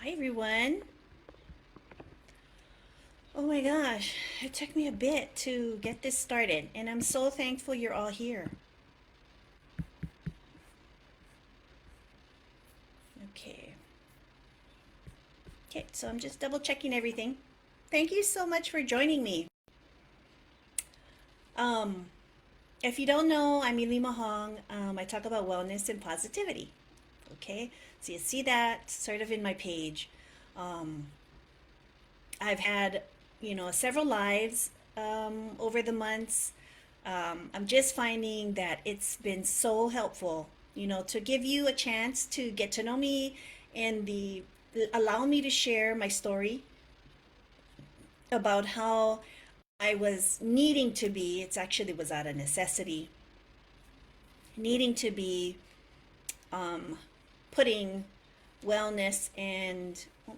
Hi, everyone. Oh my gosh, it took me a bit to get this started, and I'm so thankful you're all here. Okay. Okay, so I'm just double checking everything. Thank you so much for joining me. Um, if you don't know, I'm Ilima Hong. I talk about wellness and positivity. Okay, so you see that sort of in my page. Um, I've had, several lives over the months. I'm just finding that it's been so helpful, to give you a chance to get to know me and allow me to share my story about how I was needing to be. It's actually was out of necessity, needing to be putting wellness and oh,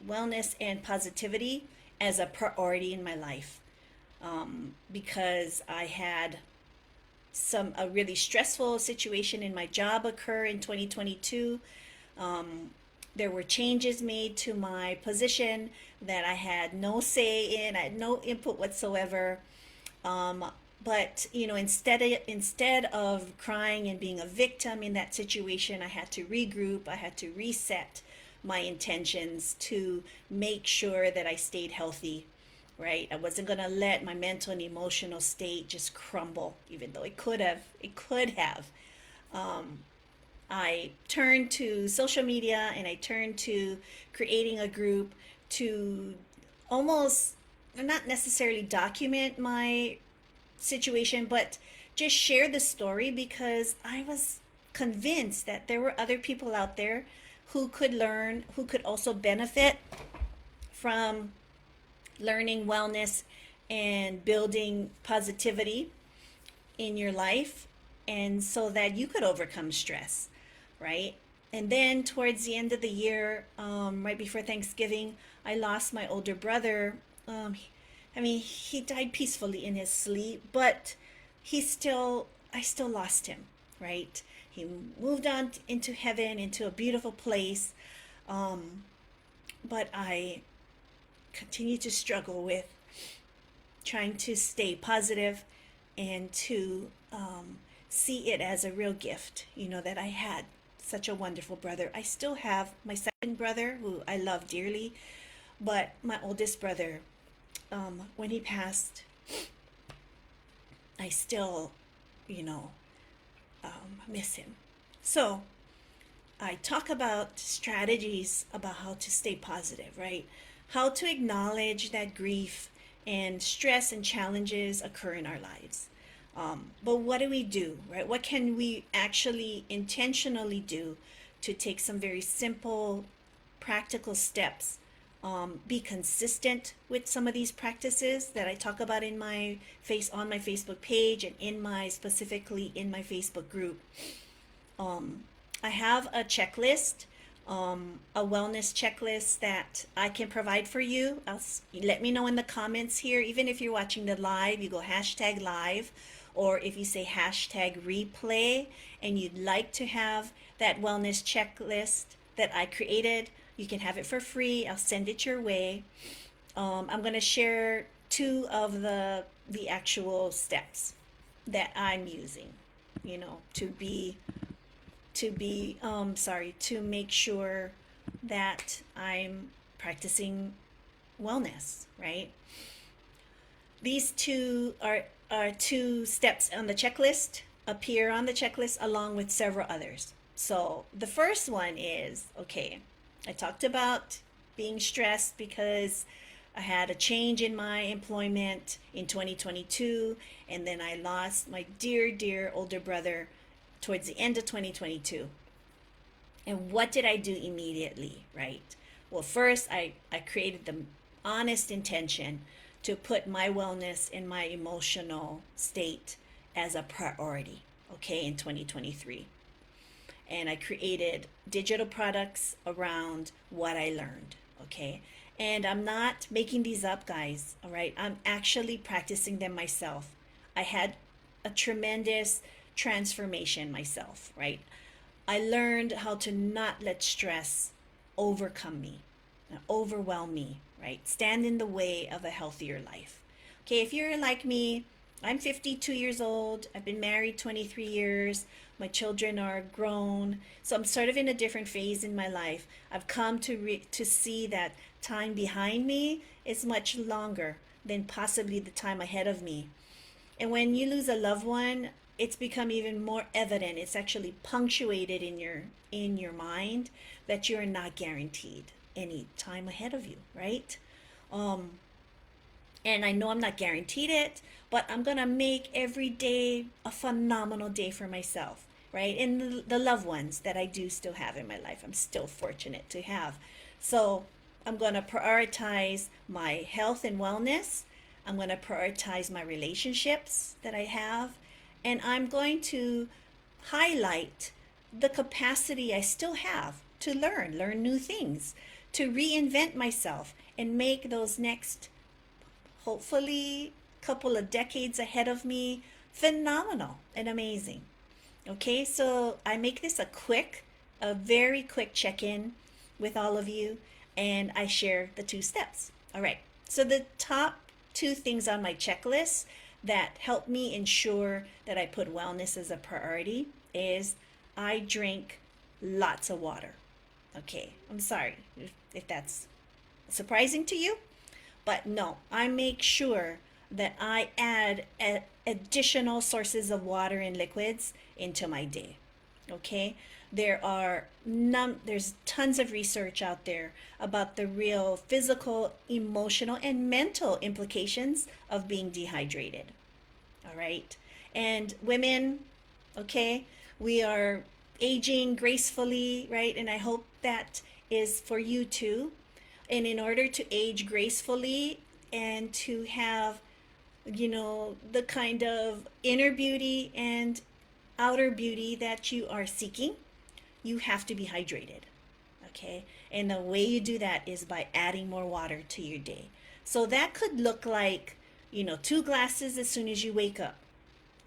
wellness and positivity as a priority in my life, because I had a really stressful situation in my job occur in 2022. There were changes made to my position that I had no say in. I had no input whatsoever. Um, but instead of crying and being a victim in that situation, I had to regroup. I had to reset my intentions to make sure that I stayed healthy, right? I wasn't going to let my mental and emotional state just crumble, even though it could have. It could have. I turned to social media and I turned to creating a group to almost not necessarily document my situation, but just share the story because I was convinced that there were other people out there who could learn, who could also benefit from learning wellness and building positivity in your life, and so that you could overcome stress, right? And then towards the end of the year, right before Thanksgiving, I lost my older brother. He died peacefully in his sleep, but I still lost him, right? He moved on into heaven, into a beautiful place. Um, but I continue to struggle with trying to stay positive and to see it as a real gift, that I had such a wonderful brother. I still have my second brother who I love dearly, but my oldest brother, when he passed, I still, you know, miss him. So I talk about strategies about how to stay positive, right? How to acknowledge that grief and stress and challenges occur in our lives. But what do we do, right? What can we actually intentionally do to take some very simple, practical steps? Be consistent with some of these practices that I talk about in my face on my Facebook page and specifically in my Facebook group. Um, I have a checklist, a wellness checklist that I can provide for you. Let me know in the comments here. Even if you're watching the live, you go hashtag live, or if you say hashtag replay and you'd like to have that wellness checklist that I created, you can have it for free. I'll send it your way. I'm going to share two of the actual steps that I'm using, to make sure that I'm practicing wellness, right? These are two steps on the checklist, appear on the checklist along with several others. So the first one is, okay, I talked about being stressed because I had a change in my employment in 2022, and then I lost my dear, dear older brother towards the end of 2022. And what did I do immediately, right? Well, first, I created the honest intention to put my wellness and my emotional state as a priority, okay, in 2023. And I created digital products around what I learned, okay? And I'm not making these up, guys, all right? I'm actually practicing them myself. I had a tremendous transformation myself, right? I learned how to not let stress overcome me, overwhelm me, right? Stand in the way of a healthier life. Okay, if you're like me, I'm 52 years old. I've been married 23 years. My children are grown. So I'm sort of in a different phase in my life. I've come to see that time behind me is much longer than possibly the time ahead of me. And when you lose a loved one, it's become even more evident. It's actually punctuated in your mind that you're not guaranteed any time ahead of you, right? Um, and I know I'm not guaranteed it, but I'm gonna make every day a phenomenal day for myself, right? And the loved ones that I do still have in my life, I'm still fortunate to have. So I'm gonna prioritize my health and wellness. I'm gonna prioritize my relationships that I have, and I'm going to highlight the capacity I still have to learn new things, to reinvent myself and make those next, hopefully, couple of decades ahead of me phenomenal and amazing. Okay, so I make this a very quick check in with all of you, and I share the two steps. All right, so the top two things on my checklist that help me ensure that I put wellness as a priority is I drink lots of water. Okay, I'm sorry if that's surprising to you, but no, I make sure that I add additional sources of water and liquids into my day. Okay? There's tons of research out there about the real physical, emotional, and mental implications of being dehydrated. All right? And women, okay, we are aging gracefully, right? And I hope that is for you too. And in order to age gracefully and to have, the kind of inner beauty and outer beauty that you are seeking, you have to be hydrated. Okay? And the way you do that is by adding more water to your day. So that could look like, 2 glasses as soon as you wake up.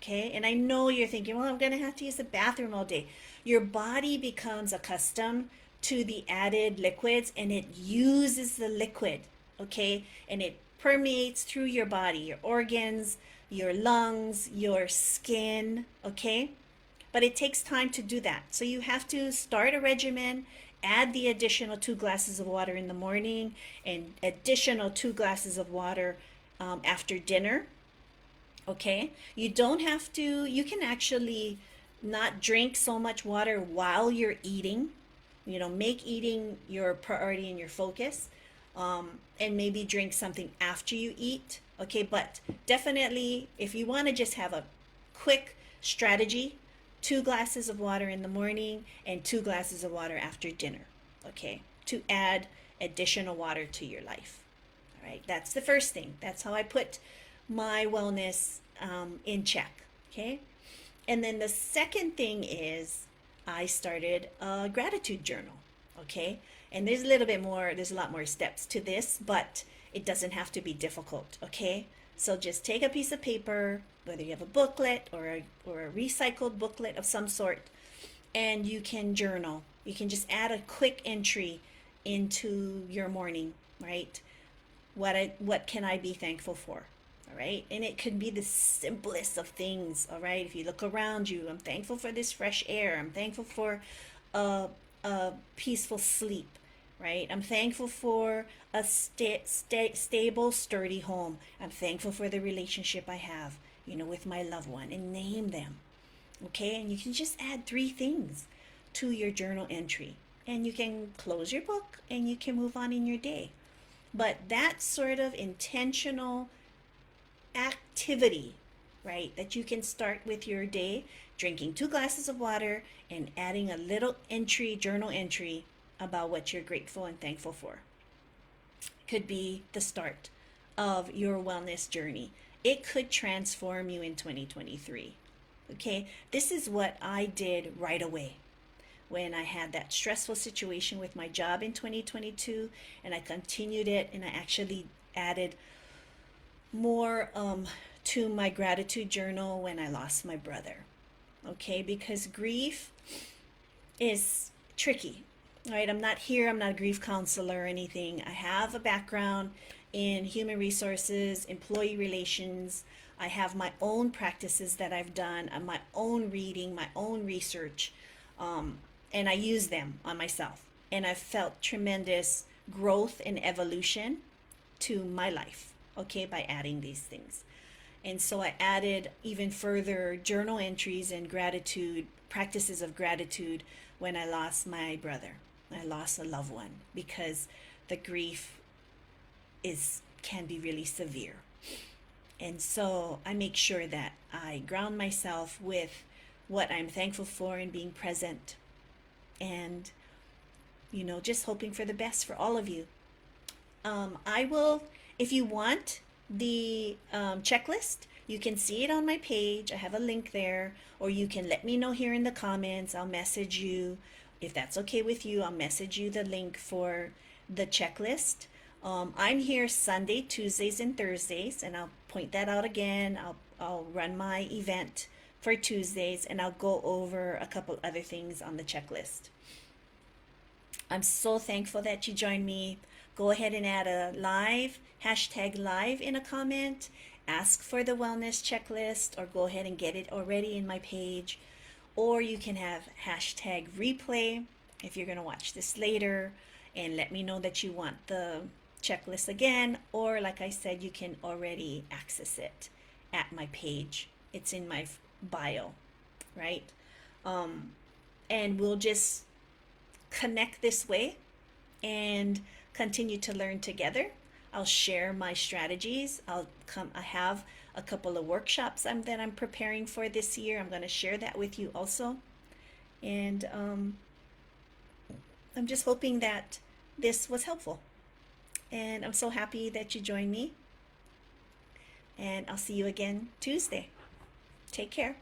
Okay? And I know you're thinking, well, I'm going to have to use the bathroom all day. Your body becomes accustomed to the added liquids and it uses the liquid. Okay? And it permeates through your body, your organs, your lungs, your skin. Okay? But it takes time to do that. So you have to start a regimen, add the additional 2 glasses of water in the morning, and additional 2 glasses of water after dinner. Okay? You don't have to, you can actually not drink so much water while you're eating. Make eating your priority and your focus. And maybe drink something after you eat. Okay? But definitely, if you want to just have a quick strategy, 2 glasses of water in the morning and 2 glasses of water after dinner. Okay? To add additional water to your life. All right? That's the first thing. That's how I put my wellness in check. Okay? And then the second thing is I started a gratitude journal. Okay? And there's a lot more steps to this, but it doesn't have to be difficult. Okay? So just take a piece of paper, whether you have a booklet or a recycled booklet of some sort, and you can journal. You can just add a quick entry into your morning, right? What can I be thankful for? All right? And it could be the simplest of things, all right? If you look around you, I'm thankful for this fresh air. I'm thankful for a peaceful sleep, right? I'm thankful for a stable, sturdy home. I'm thankful for the relationship I have, with my loved one, and name them. Okay? And you can just add 3 things to your journal entry. And you can close your book and you can move on in your day. But that sort of intentional activity, right, that you can start with your day, drinking 2 glasses of water and adding a little journal entry about what you're grateful and thankful for, could be the start of your wellness journey. It could transform you in 2023. Okay, this is what I did right away when I had that stressful situation with my job in 2022, and I continued it, and I actually added more to my gratitude journal when I lost my brother. Okay, because grief is tricky. All right, I'm not here, I'm not a grief counselor or anything. I have a background in human resources, employee relations. I have my own practices that I've done, my own reading, my own research, um, and I use them on myself. And I've felt tremendous growth and evolution to my life, okay, by adding these things. And so I added even further journal entries and gratitude, practices of gratitude when I lost my brother. I lost a loved one because the grief is can be really severe. And so I make sure that I ground myself with what I'm thankful for and being present and just hoping for the best for all of you. I will, if you want the checklist, you can see it on my page. I have a link there, or you can let me know here in the comments. I'll message you. If that's okay with you, I'll message you the link for the checklist. I'm here Sunday, Tuesdays, and Thursdays, and I'll point that out again. I'll run my event for Tuesdays, and I'll go over a couple other things on the checklist. I'm so thankful that you joined me. Go ahead and add a live, hashtag live in a comment. Ask for the wellness checklist or go ahead and get it already in my page. Or you can have hashtag replay if you're going to watch this later and let me know that you want the checklist again. Or like I said, you can already access it at my page. It's in my bio, right? And we'll just connect this way and continue to learn together. I'll share my strategies. I have a couple of workshops that I'm preparing for this year. I'm going to share that with you also. And I'm just hoping that this was helpful. And I'm so happy that you joined me. And I'll see you again Tuesday. Take care.